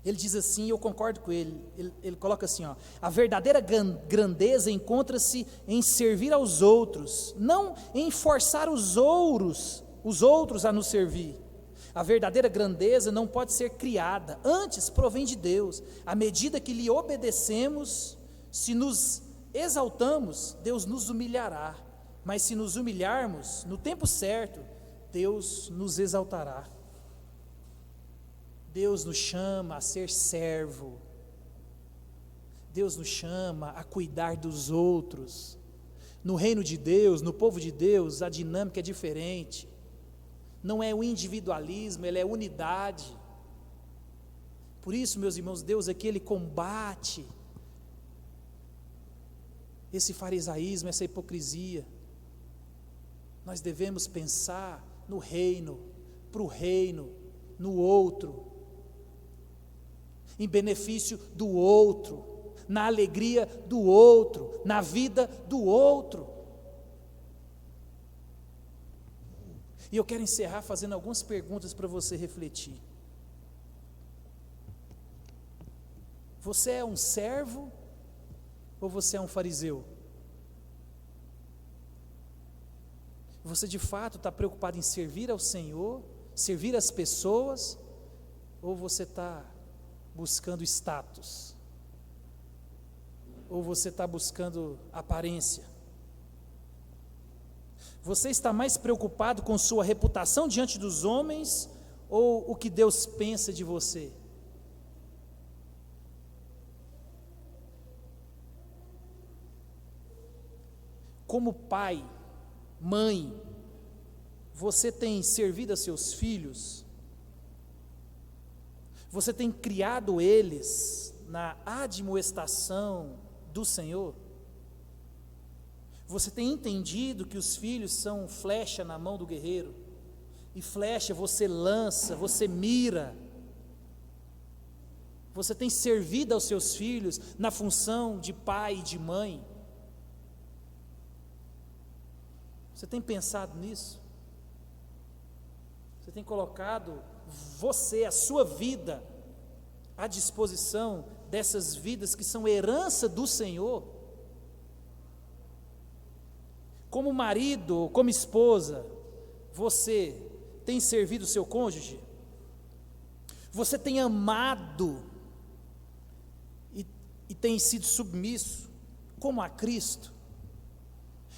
diz assim, eu concordo com ele, ele coloca assim, ó, a verdadeira grandeza encontra-se em servir aos outros, não em forçar os outros a nos servir. A verdadeira grandeza não pode ser criada, antes provém de Deus. À medida que lhe obedecemos, se nos exaltamos, Deus nos humilhará. Mas se nos humilharmos, no tempo certo, Deus nos exaltará. Deus nos chama a ser servo. Deus nos chama a cuidar dos outros. No reino de Deus, no povo de Deus, a dinâmica é diferente. Não é o individualismo, ele é unidade. Por isso, meus irmãos, Deus aqui, ele combate esse farisaísmo, essa hipocrisia. Nós devemos pensar no reino, para o reino, no outro, em benefício do outro, na alegria do outro, na vida do outro. E eu quero encerrar fazendo algumas perguntas para você refletir. Você é um servo ou você é um fariseu? Você de fato está preocupado em servir ao Senhor, servir as pessoas, ou você está buscando status? Ou você está buscando aparência? Você está mais preocupado com sua reputação diante dos homens ou o que Deus pensa de você? Como pai, mãe, você tem servido a seus filhos? Você tem criado eles na admoestação do Senhor? Você tem entendido que os filhos são flecha na mão do guerreiro? E flecha você lança, você mira. Você tem servido aos seus filhos na função de pai e de mãe? Você tem pensado nisso? Você tem colocado a sua vida, à disposição dessas vidas que são herança do Senhor? Como marido, como esposa, você tem servido o seu cônjuge? Você tem amado e tem sido submisso como a Cristo?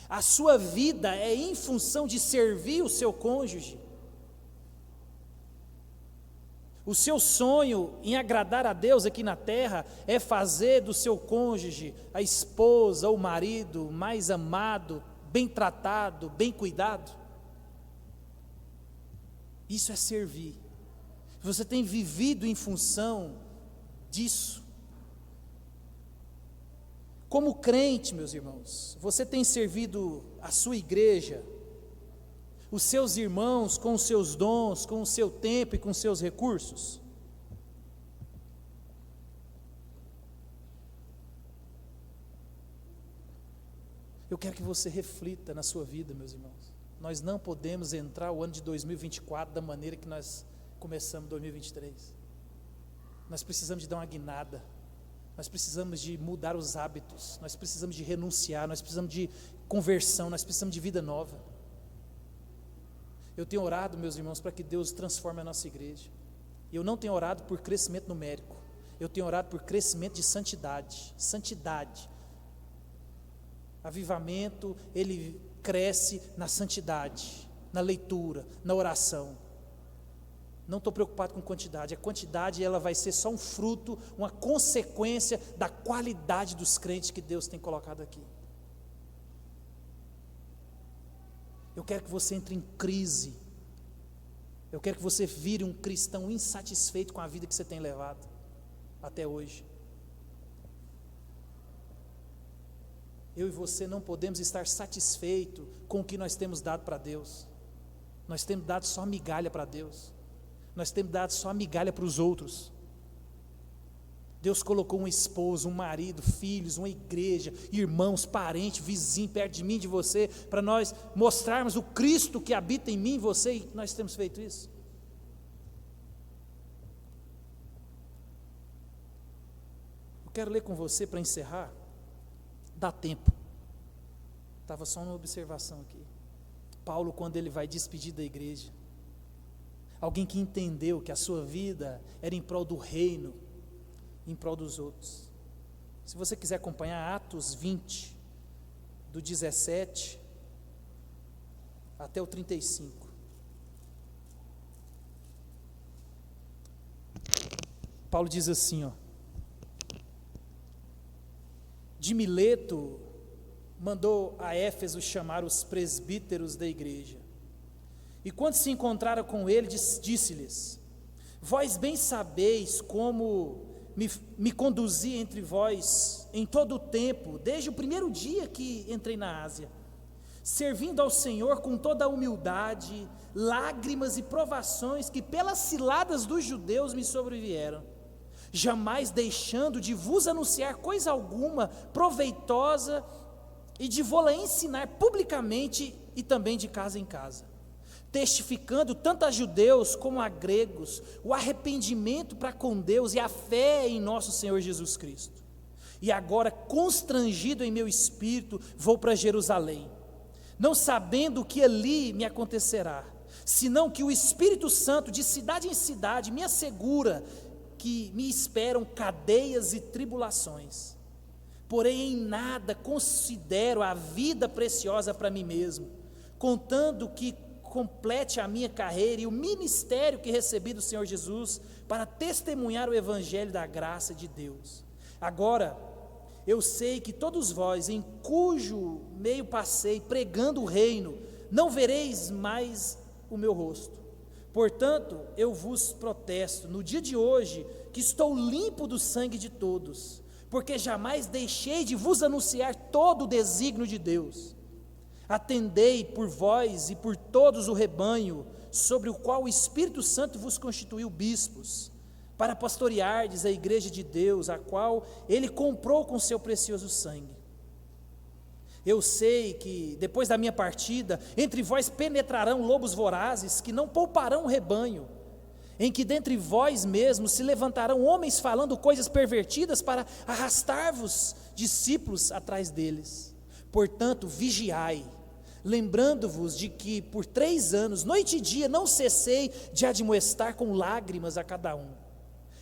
A sua vida é em função de servir o seu cônjuge? O seu sonho em agradar a Deus aqui na terra é fazer do seu cônjuge, a esposa ou o marido mais amado, bem tratado, bem cuidado? Isso é servir. Você tem vivido em função disso? Como crente, meus irmãos, você tem servido a sua igreja, os seus irmãos com os seus dons, com o seu tempo e com os seus recursos? Eu quero que você reflita na sua vida, meus irmãos. Nós não podemos entrar o ano de 2024 da maneira que nós começamos 2023. Nós precisamos de dar uma guinada. Nós precisamos de mudar os hábitos. Nós precisamos de renunciar. Nós precisamos de conversão. Nós precisamos de vida nova. Eu tenho orado, meus irmãos, para que Deus transforme a nossa igreja. Eu não tenho orado por crescimento numérico. Eu tenho orado por crescimento de santidade. Santidade. Avivamento, ele cresce na santidade, na leitura, na oração. Não estou preocupado com quantidade. A quantidade, ela vai ser só um fruto, uma consequência da qualidade dos crentes que Deus tem colocado aqui. Eu quero que você entre em crise. Eu quero que você vire um cristão insatisfeito com a vida que você tem levado até hoje. Eu e você não podemos estar satisfeitos com o que nós temos dado para Deus. Nós temos dado só migalha para Deus. Nós temos dado só migalha para os outros. Deus colocou um esposo, um marido, filhos, uma igreja, irmãos, parentes, vizinhos perto de mim, de você, para nós mostrarmos o Cristo que habita em mim e você, e nós temos feito isso. Eu quero ler com você para encerrar. Dá tempo. Estava só uma observação aqui. Paulo, quando ele vai despedir da igreja, alguém que entendeu que a sua vida era em prol do reino, em prol dos outros. Se você quiser acompanhar Atos 20, do 17 até o 35. Paulo diz assim, ó: de Mileto mandou a Éfeso chamar os presbíteros da igreja. E quando se encontraram com ele, disse-lhes: vós bem sabeis como me conduzi entre vós em todo o tempo, desde o primeiro dia que entrei na Ásia, servindo ao Senhor com toda a humildade, lágrimas e provações que pelas ciladas dos judeus me sobrevieram, jamais deixando de vos anunciar coisa alguma proveitosa e de vô-la ensinar publicamente e também de casa em casa, testificando tanto a judeus como a gregos o arrependimento para com Deus e a fé em nosso Senhor Jesus Cristo. E agora, constrangido em meu espírito, vou para Jerusalém, não sabendo o que ali me acontecerá, senão que o Espírito Santo de cidade em cidade me assegura que me esperam cadeias e tribulações. Porém em nada considero a vida preciosa para mim mesmo, contando que complete a minha carreira e o ministério que recebi do Senhor Jesus para testemunhar o evangelho da graça de Deus. Agora, eu sei que todos vós, em cujo meio passei pregando o reino, não vereis mais o meu rosto. Portanto, eu vos protesto no dia de hoje que estou limpo do sangue de todos, porque jamais deixei de vos anunciar todo o desígnio de Deus. Atendei por vós e por todos o rebanho, sobre o qual o Espírito Santo vos constituiu bispos, para pastoreardes a igreja de Deus, a qual ele comprou com seu precioso sangue. Eu sei que depois da minha partida, entre vós penetrarão lobos vorazes que não pouparão o rebanho, em que dentre vós mesmos se levantarão homens falando coisas pervertidas para arrastar-vos discípulos atrás deles. Portanto, vigiai, lembrando-vos de que por 3 anos, noite e dia, não cessei de admoestar com lágrimas a cada um.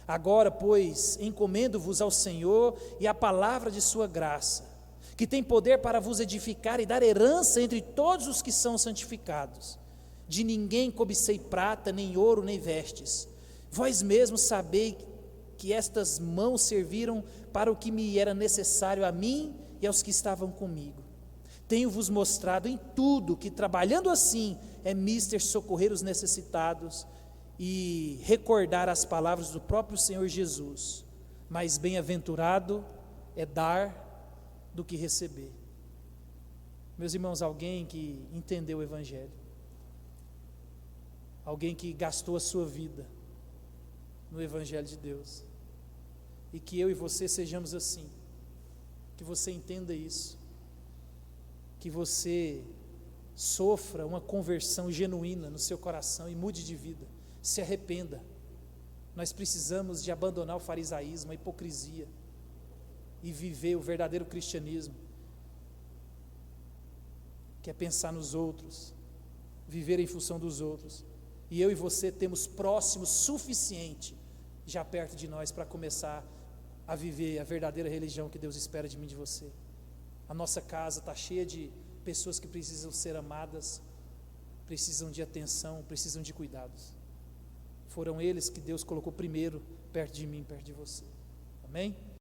Agora, pois, encomendo-vos ao Senhor e à palavra de sua graça, que tem poder para vos edificar e dar herança entre todos os que são santificados. De ninguém cobicei prata, nem ouro, nem vestes. Vós mesmos sabeis que estas mãos serviram para o que me era necessário a mim e aos que estavam comigo. Tenho-vos mostrado em tudo que, trabalhando assim, é mister socorrer os necessitados e recordar as palavras do próprio Senhor Jesus. Mas bem-aventurado é dar do que receber. Meus irmãos, alguém que entendeu o Evangelho, alguém que gastou a sua vida no Evangelho de Deus, e que eu e você sejamos assim, que você entenda isso, que você sofra uma conversão genuína no seu coração e mude de vida, se arrependa. Nós precisamos de abandonar o farisaísmo, a hipocrisia, e viver o verdadeiro cristianismo, que é pensar nos outros, viver em função dos outros. E eu e você temos próximo suficiente já perto de nós para começar a viver a verdadeira religião que Deus espera de mim e de você. A nossa casa está cheia de pessoas que precisam ser amadas, precisam de atenção, precisam de cuidados. Foram eles que Deus colocou primeiro perto de mim, perto de você. Amém?